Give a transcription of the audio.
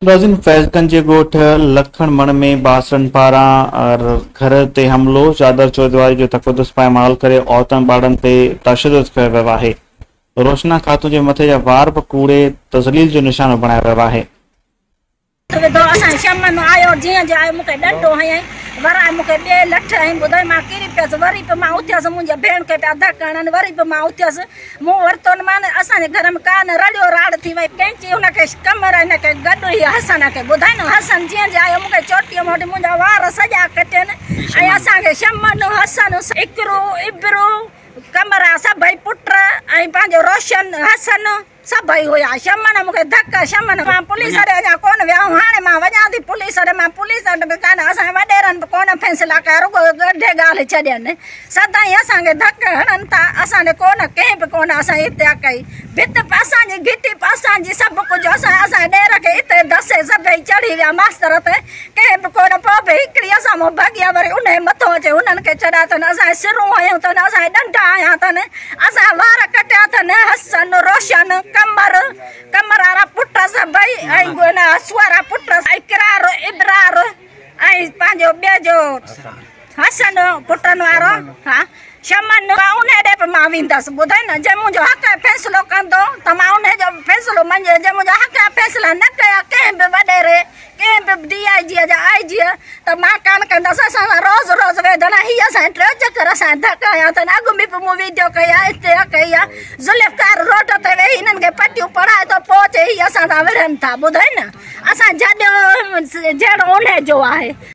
नाज़रीन, फैज़गंज जे ॻोठ लखणमण में बासण पारां घर ते हमिलो, चादर चौधरी जो तक़दस पाएमाल करे औरतुनि ॿारनि ते तशदुद कयो वियो आहे। रोशना खातून जे मथे जा वार बि कूड़े तज़लील जो निशानो बणायो वियो आहे। शमन आयो जीअं जो आयो मूंखे ॾंडो हयईं वराए मूंखे ॿिए लठ हयईं ॿुधाई मां किरी पियसि वरी बि मां उथियसि मुंहिंजे भेण खे पिया धकणनि वरी बि मां उथियसि मूं वरितो न मां असांजे घर में का न रड़ियो राड़ थी वई कैंची हुनखे कमर हिनखे गॾु ई हसन खे ॿुधाई न हसन जीअं जो आयो मूंखे चोटीअ मोटी मुंहिंजा वार सॼा कटियनि ऐं असांखे शमन हसन इकरू इबरू कमरा सभई पुट ऐं पंहिंजो रोशन हसन सभई हुया। शमन मूंखे धक शमन मां पुलिस ॾे अञा कोन वियाऊं, हाणे मां वञां थी पुलिस ॾे। मां पुलिस बि कान असांजे वॾेरनि बि कोन फ़ैसिला कया, रुॻो गॾे ॻाल्हि छॾनि सदाईं असांखे धक हणनि था। असांजे कोन कंहिं बि कोन असांजी इत्या कई भित असांजी घिटी असांजी सभु कुझु असांजे ॾेर खे हिते दसे सभई चढ़ी विया मास्तर ते कंहिं बि कोन। पोइ बि हिकिड़ी असां मूं भॻिया वरी उन मथो अचे हुननि खे चढ़िया अथनि, असांजे सिरूं हयूं अथनि, असांजे ॾंडा हया अथनि, असां वार कटिया अथनि हसन रोशन कमर वारा पुट सभई ऐं हसू वारा पुट इकरार इबरार ऐं पंहिंजो ॿिए जो हसन पुटनि वारो हा शमन उन ॾे बि मां वेंदसि। ॿुधाई न जे मुंहिंजो हक़ फ़ैसिलो कंदो त मां उन जो फ़ैसिलो मञे, जे मुंहिंजा हक़ फ़ैसिला न कया कंहिं बि वॾेरे कंहिं बि DIG जा IG त मां कान कंदसि। असां रोज़ रोज़ वेदना हीअ असांजे टियों चकर असांजे धक हया अथनि। अॻु में बि मूं वीडियो कई आहे इते कई आहे ज़ुल्फ़कार रोड ते वेही हिननि खे पटियूं पढ़ाए थो पोइ अचे हीअ असां सां विढ़नि था। ॿुधाई न असां जॾियो जहिड़ो उन जो आहे।